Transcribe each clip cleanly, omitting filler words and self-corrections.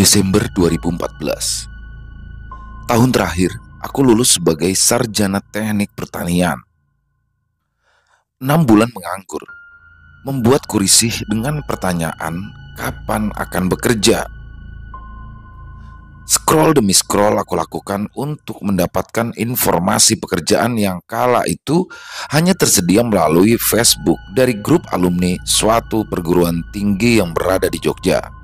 Desember 2014. Tahun terakhir, aku lulus sebagai sarjana teknik pertanian. 6 bulan menganggur, membuatku risih dengan pertanyaan kapan akan bekerja. Scroll demi scroll aku lakukan untuk mendapatkan informasi pekerjaan yang kala itu hanya tersedia melalui Facebook dari grup alumni suatu perguruan tinggi yang berada di Jogja.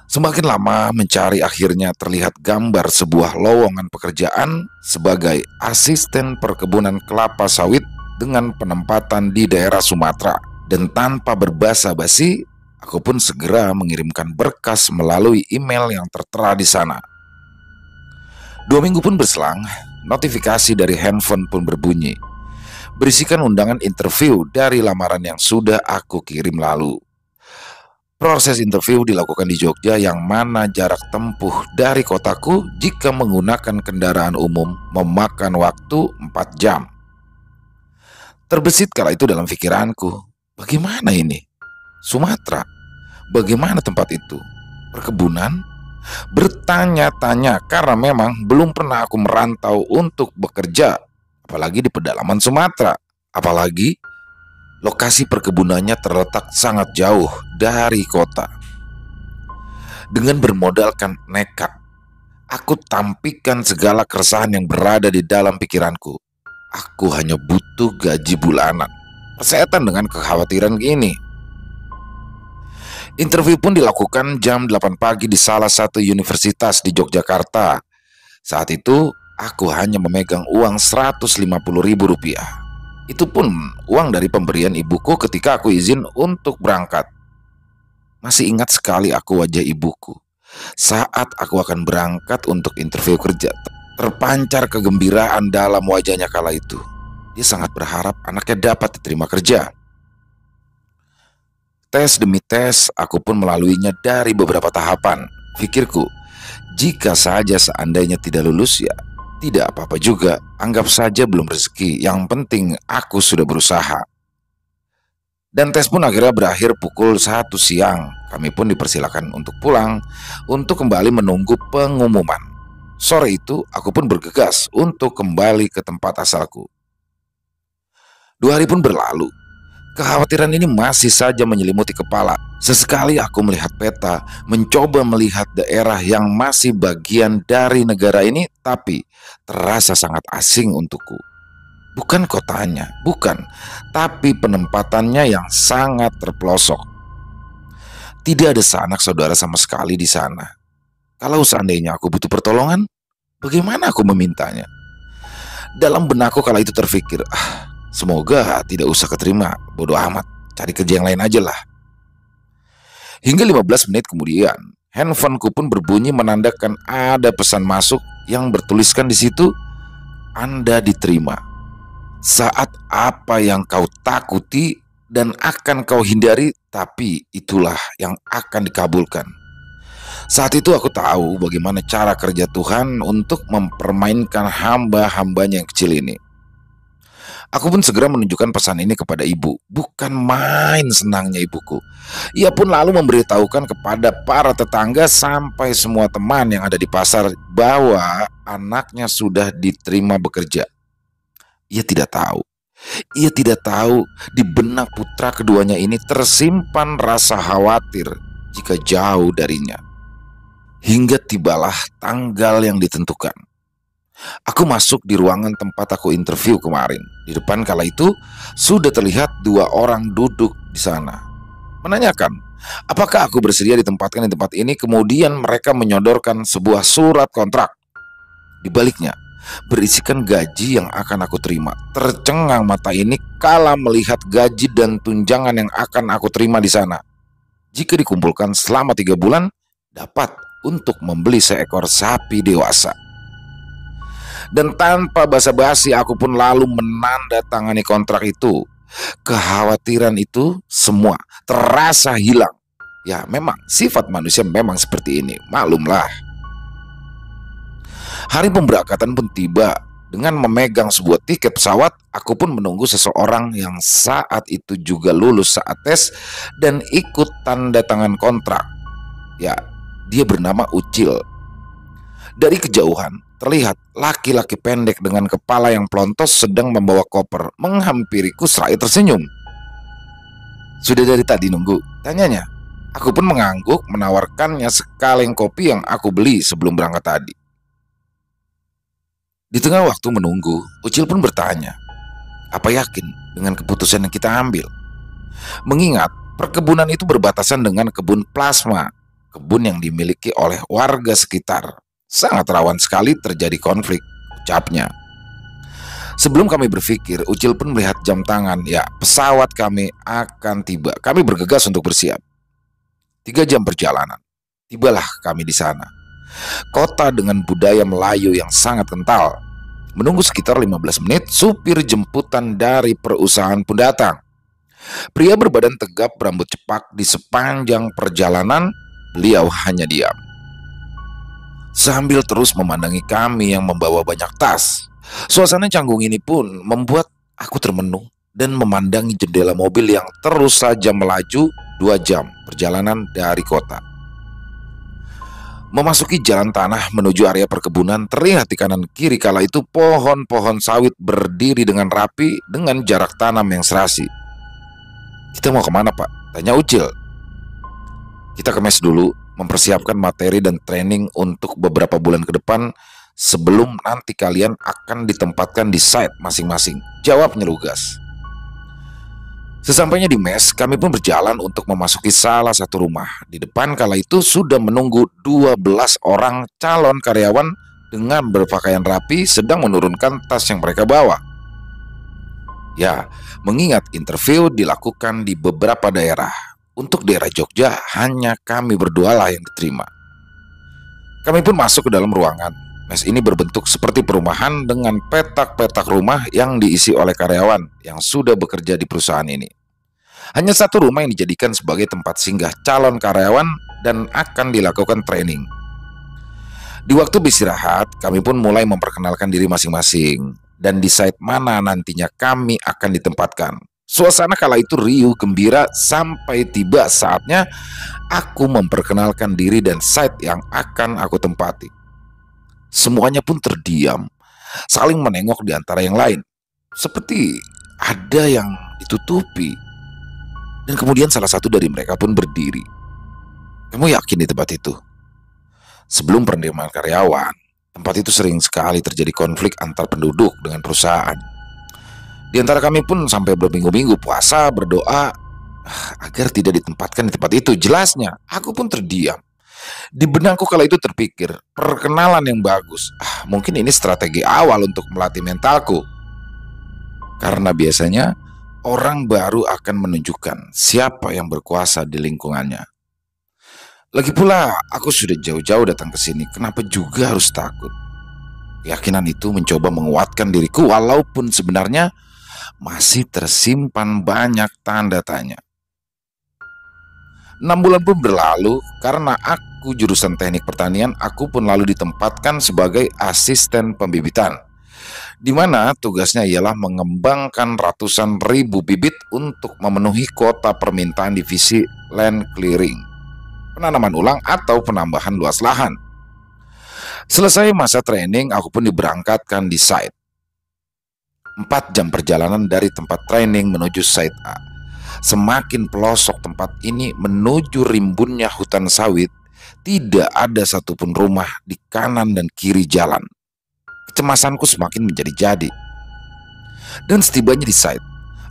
Semakin lama mencari, akhirnya terlihat gambar sebuah lowongan pekerjaan sebagai asisten perkebunan kelapa sawit dengan penempatan di daerah Sumatera. Dan tanpa berbasa-basi, aku pun segera mengirimkan berkas melalui email yang tertera di sana. 2 minggu pun berselang, notifikasi dari handphone pun berbunyi, berisikan undangan interview dari lamaran yang sudah aku kirim lalu. Proses interview dilakukan di Jogja, yang mana jarak tempuh dari kotaku jika menggunakan kendaraan umum memakan waktu 4 jam. Terbesit kala itu dalam pikiranku, bagaimana ini? Sumatera? Bagaimana tempat itu? Perkebunan? Bertanya-tanya karena memang belum pernah aku merantau untuk bekerja, apalagi di pedalaman Sumatera. Apalagi lokasi perkebunannya terletak sangat jauh dari kota. Dengan bermodalkan nekat, aku tampilkan segala keresahan yang berada di dalam pikiranku. Aku hanya butuh gaji bulanan. Persetan dengan kekhawatiran ini. Interview pun dilakukan jam 8 pagi di salah satu universitas di Yogyakarta. Saat itu aku hanya memegang uang Rp150.000. Itu pun uang dari pemberian ibuku ketika aku izin untuk berangkat. Masih ingat sekali aku wajah ibuku saat aku akan berangkat untuk interview kerja. Terpancar kegembiraan dalam wajahnya kala itu. Dia sangat berharap anaknya dapat diterima kerja. Tes demi tes aku pun melaluinya dari beberapa tahapan. Pikirku, jika saja seandainya tidak lulus, ya tidak apa-apa juga, anggap saja belum rezeki. Yang penting aku sudah berusaha. Dan tes pun akhirnya berakhir pukul 1 siang. Kami pun dipersilakan untuk pulang, untuk kembali menunggu pengumuman. Sore itu aku pun bergegas untuk kembali ke tempat asalku. 2 hari pun berlalu. Kekhawatiran ini masih saja menyelimuti kepala. Sesekali aku melihat peta, mencoba melihat daerah yang masih bagian dari negara ini, tapi terasa sangat asing untukku. Bukan kotanya, bukan, tapi penempatannya yang sangat terpelosok. Tidak ada sanak saudara sama sekali di sana. Kalau seandainya aku butuh pertolongan, bagaimana aku memintanya? Dalam benakku kala itu terfikir, semoga tidak usah keterima, bodoh amat, cari kerja yang lain aja lah. Hingga 15 menit kemudian, handphoneku pun berbunyi menandakan ada pesan masuk yang bertuliskan di situ, Anda diterima. Saat apa yang kau takuti dan akan kau hindari, tapi itulah yang akan dikabulkan. Saat itu aku tahu bagaimana cara kerja Tuhan untuk mempermainkan hamba-hambanya yang kecil ini. Aku pun segera menunjukkan pesan ini kepada ibu. Bukan main senangnya ibuku. Ia pun lalu memberitahukan kepada para tetangga sampai semua teman yang ada di pasar bahwa anaknya sudah diterima bekerja. Ia tidak tahu. Ia tidak tahu di benak putra keduanya ini tersimpan rasa khawatir jika jauh darinya. Hingga tibalah tanggal yang ditentukan. Aku masuk di ruangan tempat aku interview kemarin. Di depan kala itu sudah terlihat 2 orang duduk di sana, menanyakan apakah aku bersedia ditempatkan di tempat ini. Kemudian mereka menyodorkan sebuah surat kontrak. Di baliknya berisikan gaji yang akan aku terima. Tercengang mata ini kala melihat gaji dan tunjangan yang akan aku terima di sana. Jika dikumpulkan selama 3 bulan, dapat untuk membeli seekor sapi dewasa. Dan tanpa basa-basi aku pun lalu menandatangani kontrak itu. Kekhawatiran itu semua terasa hilang. Ya memang sifat manusia memang seperti ini, maklumlah. Hari pemberangkatan pun tiba. Dengan memegang sebuah tiket pesawat, aku pun menunggu seseorang yang saat itu juga lulus saat tes dan ikut tanda tangan kontrak. Ya, Dia bernama Ucil. Dari kejauhan, terlihat laki-laki pendek dengan kepala yang pelontos sedang membawa koper menghampiriku seraya tersenyum. "Sudah dari tadi nunggu?" tanyanya. Aku pun mengangguk menawarkannya sekaleng kopi yang aku beli sebelum berangkat tadi. Di tengah waktu menunggu, Ucil pun bertanya, "Apa yakin dengan keputusan yang kita ambil?" Mengingat perkebunan itu berbatasan dengan kebun plasma, kebun yang dimiliki oleh warga sekitar. Sangat rawan sekali terjadi konflik, ucapnya. Sebelum kami berpikir, Ucil pun melihat jam tangan. Ya, pesawat kami akan tiba. Kami bergegas untuk bersiap. 3 jam perjalanan, tibalah kami di sana. Kota dengan budaya Melayu yang sangat kental. Menunggu sekitar 15 menit, supir jemputan dari perusahaan pun datang. Pria berbadan tegap berambut cepak. Di sepanjang perjalanan, beliau hanya diam, sambil terus memandangi kami yang membawa banyak tas. Suasana canggung ini pun membuat aku termenung dan memandangi jendela mobil yang terus saja melaju. 2 jam perjalanan dari kota. Memasuki jalan tanah menuju area perkebunan, terlihat di kanan kiri kala itu pohon-pohon sawit berdiri dengan rapi dengan jarak tanam yang serasi. "Kita mau kemana, Pak?" tanya Ucil. "Kita kemes dulu, mempersiapkan materi dan training untuk beberapa bulan ke depan sebelum nanti kalian akan ditempatkan di site masing-masing," jawabnya lugas. Sesampainya di mes, kami pun berjalan untuk memasuki salah satu rumah. Di depan kala itu sudah menunggu 12 orang calon karyawan dengan berpakaian rapi sedang menurunkan tas yang mereka bawa. Ya, mengingat interview dilakukan di beberapa daerah. Untuk daerah Jogja, hanya kami berdua lah yang diterima. Kami pun masuk ke dalam ruangan. Mes ini berbentuk seperti perumahan dengan petak-petak rumah yang diisi oleh karyawan yang sudah bekerja di perusahaan ini. Hanya satu rumah yang dijadikan sebagai tempat singgah calon karyawan dan akan dilakukan training. Di waktu beristirahat, kami pun mulai memperkenalkan diri masing-masing dan di site mana nantinya kami akan ditempatkan. Suasana kala itu riuh gembira sampai tiba saatnya aku memperkenalkan diri dan site yang akan aku tempati. Semuanya pun terdiam, saling menengok di antara yang lain, seperti ada yang ditutupi. Dan kemudian salah satu dari mereka pun berdiri. "Kamu yakin di tempat itu?" Sebelum penerimaan karyawan, tempat itu sering sekali terjadi konflik antar penduduk dengan perusahaan. Di antara kami pun sampai berminggu-minggu puasa berdoa agar tidak ditempatkan di tempat itu. Jelasnya, aku pun terdiam. Di benakku kala itu terpikir, perkenalan yang bagus. Mungkin ini strategi awal untuk melatih mentalku. Karena biasanya orang baru akan menunjukkan siapa yang berkuasa di lingkungannya. Lagi pula, aku sudah jauh-jauh datang ke sini. Kenapa juga harus takut? Keyakinan itu mencoba menguatkan diriku walaupun sebenarnya masih tersimpan banyak tanda tanya. 6 bulan pun berlalu. Karena aku jurusan teknik pertanian, aku pun lalu ditempatkan sebagai asisten pembibitan, di mana tugasnya ialah mengembangkan ratusan ribu bibit untuk memenuhi kuota permintaan divisi land clearing, penanaman ulang atau penambahan luas lahan. Selesai masa training, aku pun diberangkatkan di site. 4 jam perjalanan dari tempat training menuju site A. Semakin pelosok tempat ini menuju rimbunnya hutan sawit, tidak ada satupun rumah di kanan dan kiri jalan. Kecemasanku semakin menjadi-jadi. Dan setibanya di site,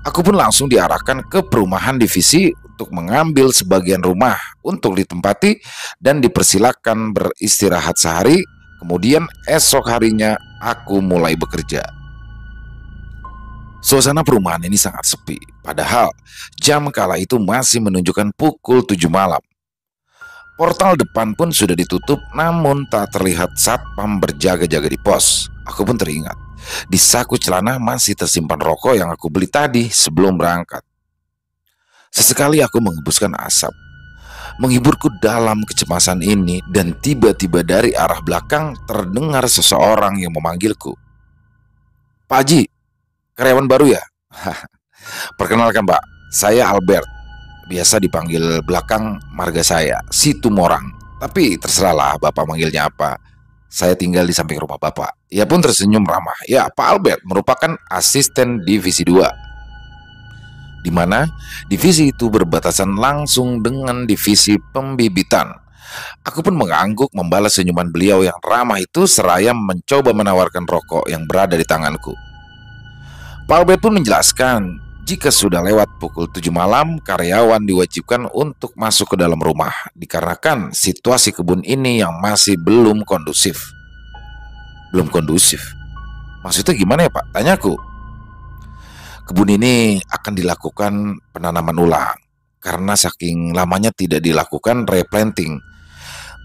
aku pun langsung diarahkan ke perumahan divisi untuk mengambil sebagian rumah untuk ditempati dan dipersilakan beristirahat sehari. Kemudian esok harinya aku mulai bekerja. Suasana perumahan ini sangat sepi, padahal jam kala itu masih menunjukkan pukul 7 malam. Portal depan pun sudah ditutup, namun tak terlihat satpam berjaga-jaga di pos. Aku pun teringat, di saku celana masih tersimpan rokok yang aku beli tadi sebelum berangkat. Sesekali aku menghembuskan asap, menghiburku dalam kecemasan ini, dan tiba-tiba dari arah belakang terdengar seseorang yang memanggilku. "Pak Haji, karyawan baru ya?" "Perkenalkan Pak, saya Albert. Biasa dipanggil belakang marga saya, si Tumorang," Tapi terserahlah Bapak manggilnya apa. Saya tinggal di samping rumah Bapak. Ia pun tersenyum ramah. Ya, Pak Albert merupakan asisten divisi 2, di mana divisi itu berbatasan langsung dengan divisi pembibitan. Aku pun mengangguk membalas senyuman beliau yang ramah itu seraya mencoba menawarkan rokok yang berada di tanganku. Pak Albert pun menjelaskan, jika sudah lewat pukul 7 malam, karyawan diwajibkan untuk masuk ke dalam rumah dikarenakan situasi kebun ini yang masih belum kondusif. Belum kondusif? Maksudnya gimana ya Pak? Tanyaku. Kebun ini akan dilakukan penanaman ulang karena saking lamanya tidak dilakukan replanting.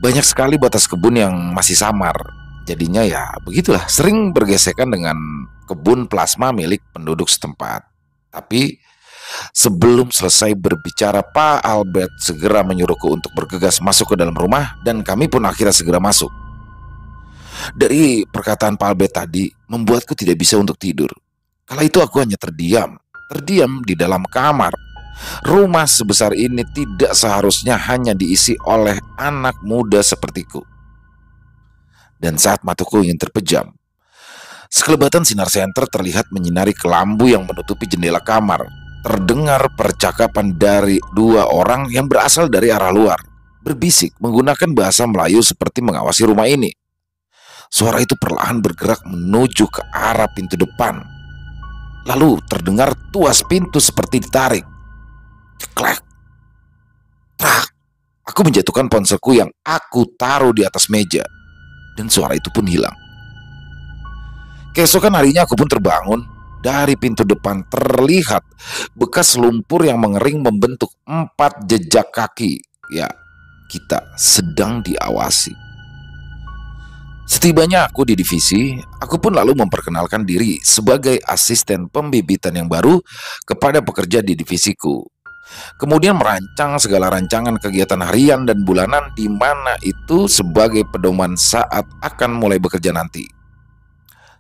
Banyak sekali batas kebun yang masih samar. Jadinya ya begitulah, sering bergesekan dengan kebun plasma milik penduduk setempat. Tapi sebelum selesai berbicara, Pak Albert segera menyuruhku untuk bergegas masuk ke dalam rumah dan kami pun akhirnya segera masuk. Dari perkataan Pak Albert tadi membuatku tidak bisa untuk tidur. Kala itu aku hanya terdiam di dalam kamar. Rumah sebesar ini tidak seharusnya hanya diisi oleh anak muda sepertiku. Dan saat mataku ingin terpejam, sekelebatan sinar senter terlihat menyinari kelambu yang menutupi jendela kamar. Terdengar percakapan dari dua orang yang berasal dari arah luar, berbisik menggunakan bahasa Melayu seperti mengawasi rumah ini. Suara itu perlahan bergerak menuju ke arah pintu depan. Lalu terdengar tuas pintu seperti ditarik. Ceklek. Trak. Aku menjatuhkan ponselku yang aku taruh di atas meja. Dan suara itu pun hilang. Keesokan harinya aku pun terbangun. Dari pintu depan terlihat bekas lumpur yang mengering membentuk 4 jejak kaki. Ya, kita sedang diawasi. Setibanya aku di divisi, aku pun lalu memperkenalkan diri sebagai asisten pembibitan yang baru kepada pekerja di divisiku. Kemudian merancang segala rancangan kegiatan harian dan bulanan di mana itu sebagai pedoman saat akan mulai bekerja nanti.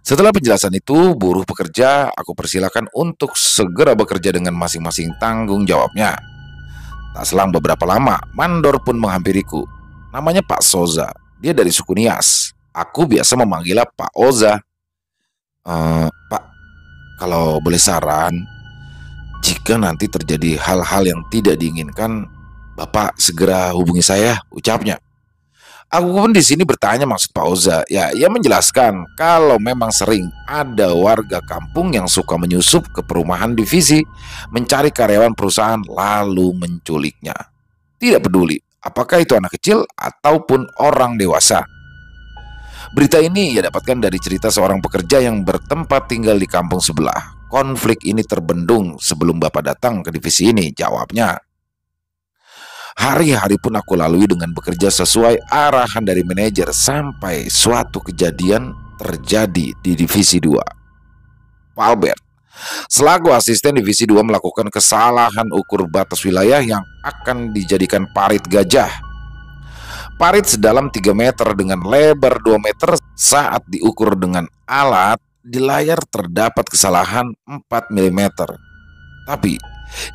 Setelah penjelasan itu, buruh pekerja aku persilakan untuk segera bekerja dengan masing-masing tanggung jawabnya. Tak selang beberapa lama, mandor pun menghampiriku. Namanya Pak Soza, dia dari suku Nias. Aku biasa memanggilnya Pak Oza. Pak, kalau boleh saran, jika nanti terjadi hal-hal yang tidak diinginkan, Bapak segera hubungi saya, ucapnya. Aku pun di sini bertanya maksud Pak Oza. Ya, ia menjelaskan kalau memang sering ada warga kampung yang suka menyusup ke perumahan divisi, mencari karyawan perusahaan lalu menculiknya. Tidak peduli apakah itu anak kecil ataupun orang dewasa. Berita ini ia dapatkan dari cerita seorang pekerja yang bertempat tinggal di kampung sebelah. Konflik ini terbendung sebelum Bapak datang ke divisi ini, jawabnya. Hari-hari pun aku lalui dengan bekerja sesuai arahan dari manajer sampai suatu kejadian terjadi di divisi 2. Pak Albert, selaku asisten divisi 2 melakukan kesalahan ukur batas wilayah yang akan dijadikan parit gajah. Parit sedalam 3 meter dengan lebar 2 meter saat diukur dengan alat di layar terdapat kesalahan 4 mm. Tapi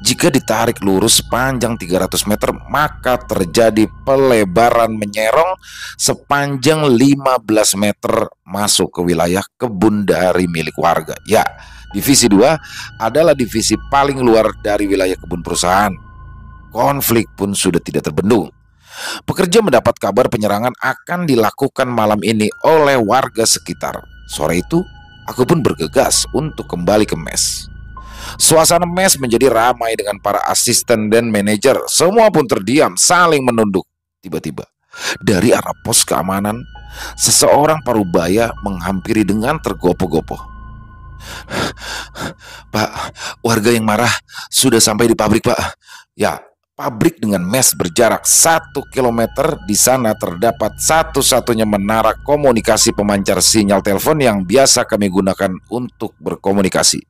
jika ditarik lurus sepanjang 300 meter maka terjadi pelebaran menyerong sepanjang 15 meter masuk ke wilayah kebun dari milik warga. Ya, divisi 2 adalah divisi paling luar dari wilayah kebun perusahaan. Konflik pun sudah tidak terbendung. Pekerja mendapat kabar penyerangan akan dilakukan malam ini oleh warga sekitar. Sore itu, aku pun bergegas untuk kembali ke mes. Suasana mes menjadi ramai dengan para asisten dan manajer. Semua pun terdiam, saling menunduk. Tiba-tiba, dari arah pos keamanan, seseorang parubaya menghampiri dengan tergopoh-gopoh. Pak, warga yang marah sudah sampai di pabrik, Pak. Ya, pabrik dengan mes berjarak 1 km. Di sana terdapat satu-satunya menara komunikasi pemancar sinyal telepon yang biasa kami gunakan untuk berkomunikasi.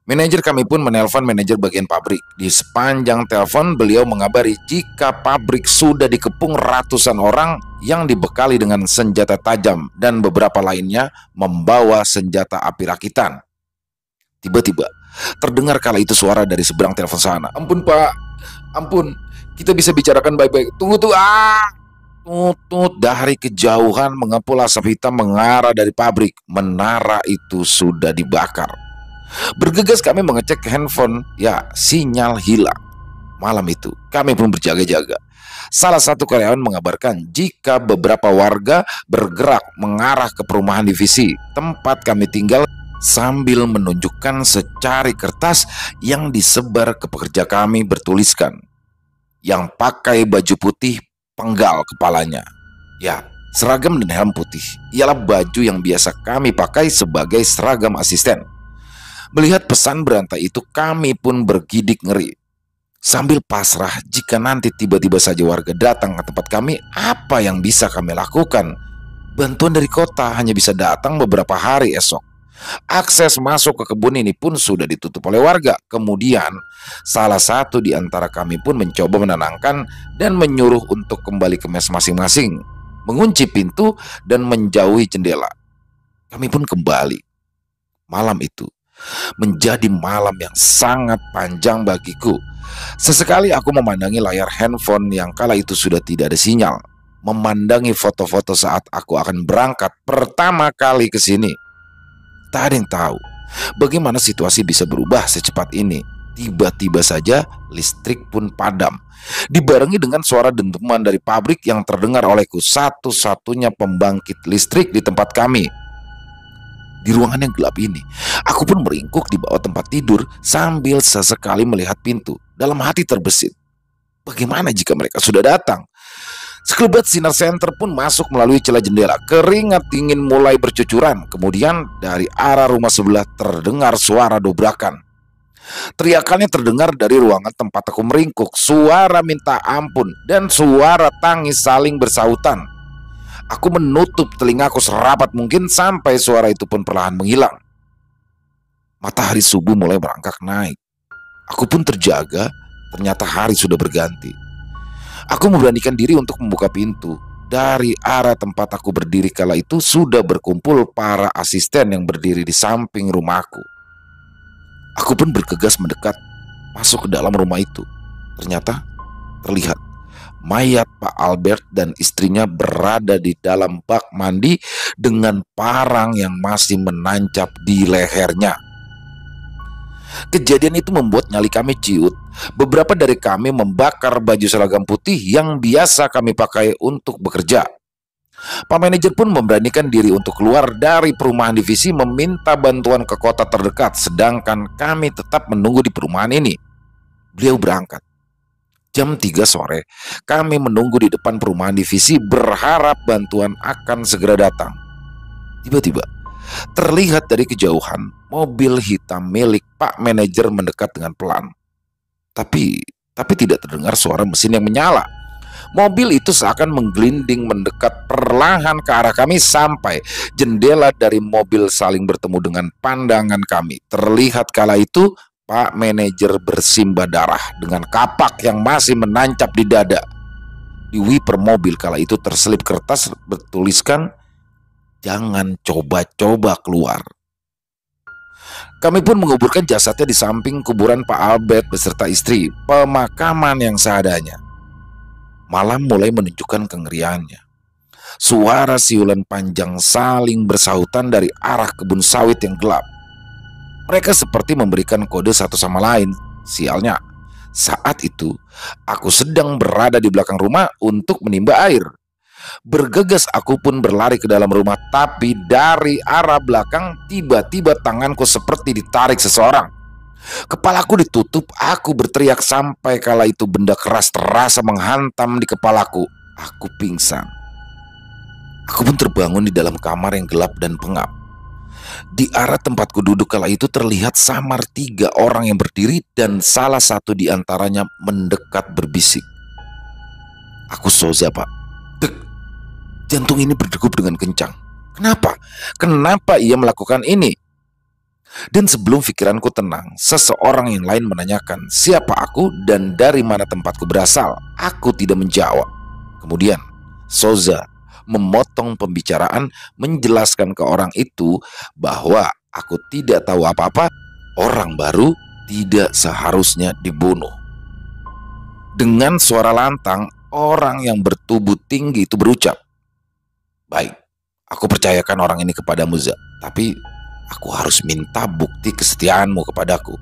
Manajer kami pun menelpon manajer bagian pabrik. Di sepanjang telepon beliau mengabari jika pabrik sudah dikepung ratusan orang yang dibekali dengan senjata tajam dan beberapa lainnya membawa senjata api rakitan. Tiba-tiba terdengar kala itu suara dari seberang telepon sana. Ampun Pak, ampun, kita bisa bicarakan baik-baik. Tunggu. Tutut dari kejauhan mengepul asap hitam mengarah dari pabrik. Menara itu sudah dibakar. Bergegas kami mengecek handphone, ya sinyal hilang. Malam itu kami pun berjaga-jaga. Salah satu karyawan mengabarkan jika beberapa warga bergerak mengarah ke perumahan divisi tempat kami tinggal sambil menunjukkan secari kertas yang disebar ke pekerja kami bertuliskan, yang pakai baju putih penggal kepalanya. Ya, seragam dan helm putih ialah baju yang biasa kami pakai sebagai seragam asisten. Melihat pesan berantai itu kami pun bergidik ngeri. Sambil pasrah jika nanti tiba-tiba saja warga datang ke tempat kami, apa yang bisa kami lakukan? Bantuan dari kota hanya bisa datang beberapa hari esok. Akses masuk ke kebun ini pun sudah ditutup oleh warga. Kemudian salah satu di antara kami pun mencoba menenangkan dan menyuruh untuk kembali ke mes masing-masing, mengunci pintu dan menjauhi jendela. Kami pun kembali. Malam itu menjadi malam yang sangat panjang bagiku. Sesekali aku memandangi layar handphone yang kala itu sudah tidak ada sinyal, memandangi foto-foto saat aku akan berangkat pertama kali ke sini. Tak ada yang tahu bagaimana situasi bisa berubah secepat ini. Tiba-tiba saja listrik pun padam, dibarengi dengan suara dentuman dari pabrik yang terdengar olehku, satu-satunya pembangkit listrik di tempat kami. Di ruangan yang gelap ini, aku pun meringkuk di bawah tempat tidur sambil sesekali melihat pintu. Dalam hati terbesit, bagaimana jika mereka sudah datang? Sekelebat sinar senter pun masuk melalui celah jendela. Keringat dingin mulai bercucuran. Kemudian dari arah rumah sebelah terdengar suara dobrakan. Teriakannya terdengar dari ruangan tempat aku meringkuk. Suara minta ampun dan suara tangis saling bersahutan. Aku menutup telingaku serapat mungkin sampai suara itu pun perlahan menghilang. Matahari subuh mulai merangkak naik. Aku pun terjaga, ternyata hari sudah berganti. Aku memberanikan diri untuk membuka pintu. Dari arah tempat aku berdiri kala itu sudah berkumpul para asisten yang berdiri di samping rumahku. Aku pun bergegas mendekat, masuk ke dalam rumah itu. Ternyata terlihat mayat Pak Albert dan istrinya berada di dalam bak mandi dengan parang yang masih menancap di lehernya. Kejadian itu membuat nyali kami ciut. Beberapa dari kami membakar baju seragam putih yang biasa kami pakai untuk bekerja. Pak manajer pun memberanikan diri untuk keluar dari perumahan divisi meminta bantuan ke kota terdekat, sedangkan kami tetap menunggu di perumahan ini. Beliau berangkat. Jam 3 sore, kami menunggu di depan perumahan divisi berharap bantuan akan segera datang. Tiba-tiba, terlihat dari kejauhan mobil hitam milik Pak manajer mendekat dengan pelan. Tapi tidak terdengar suara mesin yang menyala. Mobil itu seakan menggelinding mendekat perlahan ke arah kami sampai jendela dari mobil saling bertemu dengan pandangan kami. Terlihat kala itu Pak manajer bersimbah darah dengan kapak yang masih menancap di dada. Di wiper mobil kala itu terselip kertas bertuliskan, "Jangan coba-coba keluar." Kami pun menguburkan jasadnya di samping kuburan Pak Albert beserta istri, pemakaman yang seadanya. Malam mulai menunjukkan kengeriannya. Suara siulan panjang saling bersahutan dari arah kebun sawit yang gelap. Mereka seperti memberikan kode satu sama lain. Sialnya, saat itu aku sedang berada di belakang rumah untuk menimba air. Bergegas aku pun berlari ke dalam rumah, tapi dari arah belakang tiba-tiba tanganku seperti ditarik seseorang. Kepalaku ditutup, aku berteriak sampai kala itu benda keras terasa menghantam di kepalaku. Aku pingsan. Aku pun terbangun di dalam kamar yang gelap dan pengap. Di arah tempatku duduk kala itu terlihat samar 3 orang yang berdiri dan salah satu di antaranya mendekat berbisik. "Aku Soza, Pak." Dek, jantung ini berdegup dengan kencang. Kenapa? Kenapa ia melakukan ini? Dan sebelum pikiranku tenang, seseorang yang lain menanyakan siapa aku dan dari mana tempatku berasal. Aku tidak menjawab. Kemudian Soza memotong pembicaraan, menjelaskan ke orang itu bahwa aku tidak tahu apa-apa. Orang baru tidak seharusnya dibunuh. Dengan suara lantang, orang yang bertubuh tinggi itu berucap, "Baik, aku percayakan orang ini kepadamu, Za. Tapi aku harus minta bukti kesetiaanmu kepadaku.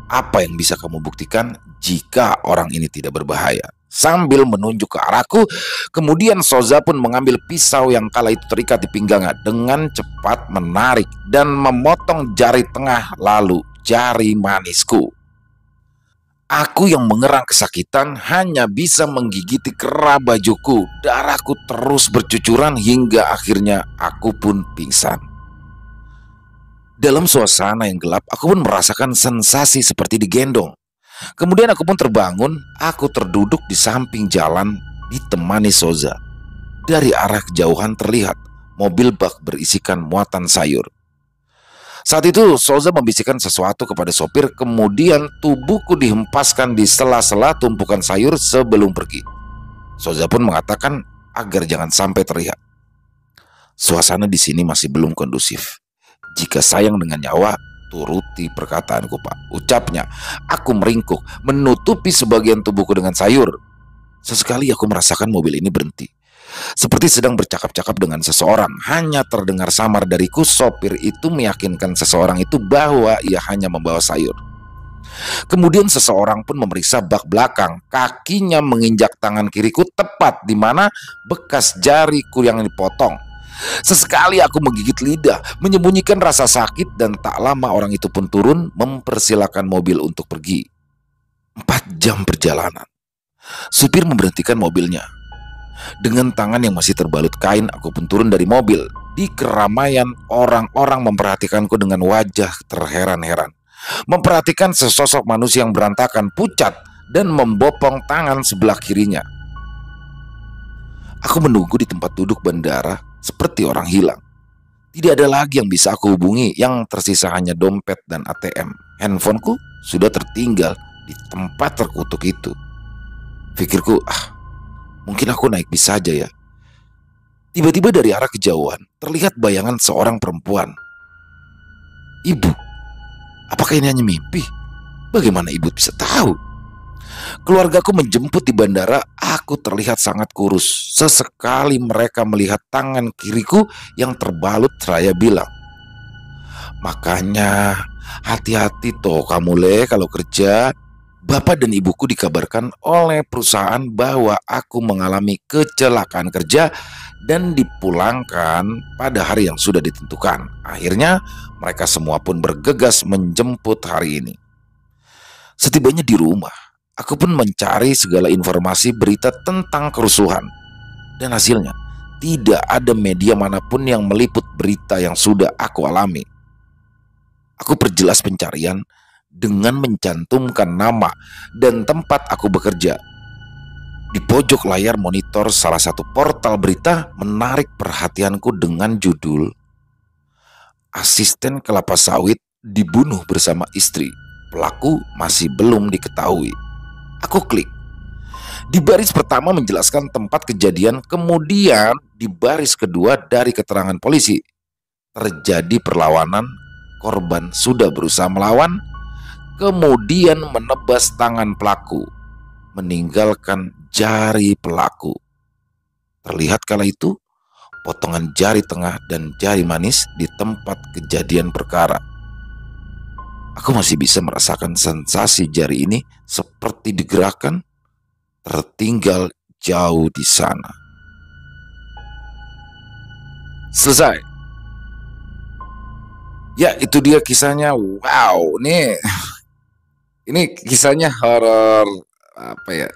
Apa yang bisa kamu buktikan jika orang ini tidak berbahaya?" Sambil menunjuk ke arahku, kemudian Soza pun mengambil pisau yang kala itu terikat di pinggangnya, dengan cepat menarik dan memotong jari tengah lalu jari manisku. Aku yang mengerang kesakitan hanya bisa menggigiti kera bajuku. Darahku terus bercucuran hingga akhirnya aku pun pingsan. Dalam suasana yang gelap, aku pun merasakan sensasi seperti digendong. Kemudian aku pun terbangun. Aku terduduk di samping jalan ditemani Soza. Dari arah kejauhan terlihat mobil bak berisikan muatan sayur. Saat itu Soza membisikkan sesuatu kepada sopir, kemudian tubuhku dihempaskan di sela-sela tumpukan sayur sebelum pergi. Soza pun mengatakan agar jangan sampai terlihat. Suasana di sini masih belum kondusif. Jika sayang dengan nyawa, turuti perkataanku, Pak, ucapnya. Aku meringkuk, menutupi sebagian tubuhku dengan sayur. Sesekali aku merasakan mobil ini berhenti, seperti sedang bercakap-cakap dengan seseorang. Hanya terdengar samar dariku, sopir itu meyakinkan seseorang itu bahwa ia hanya membawa sayur. Kemudian seseorang pun memeriksa bak belakang. Kakinya menginjak tangan kiriku tepat di mana bekas jariku yang dipotong. Sesekali aku menggigit lidah, menyembunyikan rasa sakit, dan tak lama orang itu pun turun mempersilahkan mobil untuk pergi. 4 jam perjalanan. Supir memberhentikan mobilnya. Dengan tangan yang masih terbalut kain, aku pun turun dari mobil. Di keramaian, orang-orang memperhatikanku dengan wajah terheran-heran. Memperhatikan sesosok manusia yang berantakan, pucat, dan membopong tangan sebelah kirinya. Aku menunggu di tempat duduk bandara seperti orang hilang. Tidak ada lagi yang bisa aku hubungi. Yang tersisa hanya dompet dan ATM. Handphoneku sudah tertinggal di tempat terkutuk itu. Pikirku, mungkin aku naik bis saja ya. Tiba-tiba dari arah kejauhan terlihat bayangan seorang perempuan. Ibu, apakah ini hanya mimpi? Bagaimana ibu bisa tahu? Keluargaku menjemput di bandara. Aku terlihat sangat kurus. Sesekali mereka melihat tangan kiriku yang terbalut. Seraya bilang, "Makanya hati-hati toh kamu le kalau kerja." Bapak dan ibuku dikabarkan oleh perusahaan bahwa aku mengalami kecelakaan kerja dan dipulangkan pada hari yang sudah ditentukan. Akhirnya mereka semua pun bergegas menjemput hari ini. Setibanya di rumah, aku pun mencari segala informasi berita tentang kerusuhan. Dan hasilnya, tidak ada media manapun yang meliput berita yang sudah aku alami. Aku perjelas pencarian dengan mencantumkan nama dan tempat aku bekerja. Di pojok layar monitor salah satu portal berita menarik perhatianku dengan judul "Asisten kelapa sawit dibunuh bersama istri. Pelaku masih belum diketahui." Aku klik. Di baris pertama menjelaskan tempat kejadian, kemudian di baris kedua dari keterangan polisi. Terjadi perlawanan, korban sudah berusaha melawan, kemudian menebas tangan pelaku, meninggalkan jari pelaku. Terlihat kala itu potongan jari tengah dan jari manis di tempat kejadian perkara. Aku masih bisa merasakan sensasi jari ini seperti digerakkan, tertinggal jauh di sana. Selesai. Ya, itu dia kisahnya. Wow, ini kisahnya horor apa ya?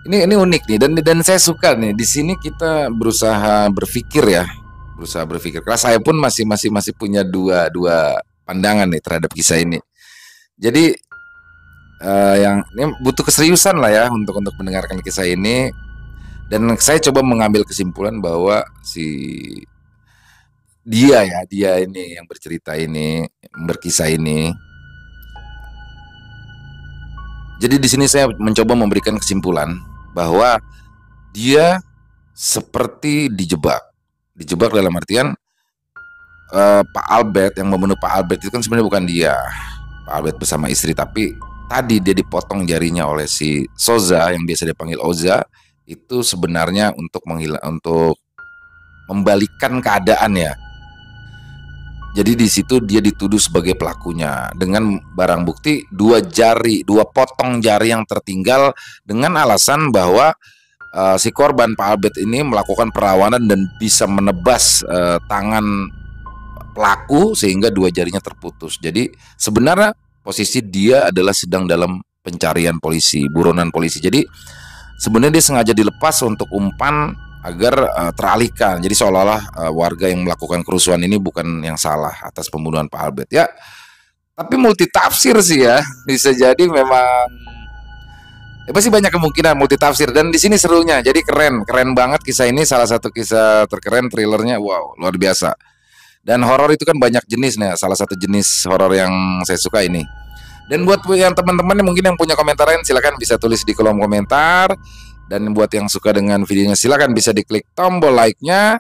Ini unik nih, dan saya suka nih. Di sini kita berusaha berpikir ya, Karena saya pun masih punya dua pandangan nih terhadap kisah ini. Jadi yang ini butuh keseriusan lah ya untuk mendengarkan kisah ini. Dan saya coba mengambil kesimpulan bahwa dia ini yang bercerita ini, berkisah ini. Jadi di sini saya mencoba memberikan kesimpulan bahwa dia seperti dijebak dalam artian Pak Albert yang membunuh Pak Albert itu kan sebenarnya bukan dia. Pak Albert bersama istri, tapi tadi dia dipotong jarinya oleh si Soza yang biasa dipanggil Oza, itu sebenarnya untuk membalikkan keadaan ya. Jadi di situ dia dituduh sebagai pelakunya dengan barang bukti 2 potong jari yang tertinggal dengan alasan bahwa si korban Pak Albert ini melakukan perlawanan dan bisa menebas tangan pelaku sehingga 2 jarinya terputus. Jadi sebenarnya posisi dia adalah sedang dalam pencarian polisi, buronan polisi. Jadi sebenarnya dia sengaja dilepas untuk umpan agar teralihkan. Jadi seolah-olah warga yang melakukan kerusuhan ini bukan yang salah atas pembunuhan Pak Albert ya. Tapi multitafsir sih ya. Bisa jadi memang pasti banyak kemungkinan multitafsir, dan di sini serunya. Jadi keren banget kisah ini, salah satu kisah terkeren, thrillernya wow, luar biasa. Dan horor itu kan banyak jenis nih. Salah satu jenis horor yang saya suka ini. Dan buat yang teman-teman mungkin yang punya komentar lain, silakan bisa tulis di kolom komentar. Dan buat yang suka dengan videonya, silakan bisa diklik tombol like-nya,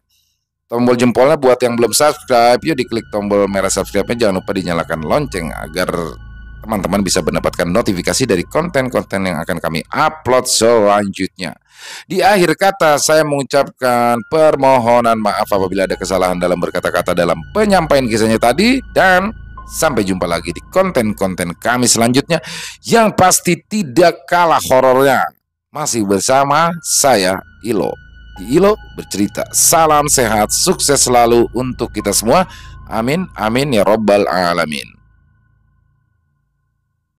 tombol jempolnya. Buat yang belum subscribe, yuk diklik tombol merah subscribe-nya. Jangan lupa dinyalakan lonceng agar teman-teman bisa mendapatkan notifikasi dari konten-konten yang akan kami upload selanjutnya. Di akhir kata, saya mengucapkan permohonan maaf apabila ada kesalahan dalam berkata-kata dalam penyampaian kisahnya tadi. Dan sampai jumpa lagi di konten-konten kami selanjutnya yang pasti tidak kalah horornya. Masih bersama saya, Ilo. Di Ilo bercerita. Salam sehat, sukses selalu untuk kita semua. Amin, amin ya robbal alamin.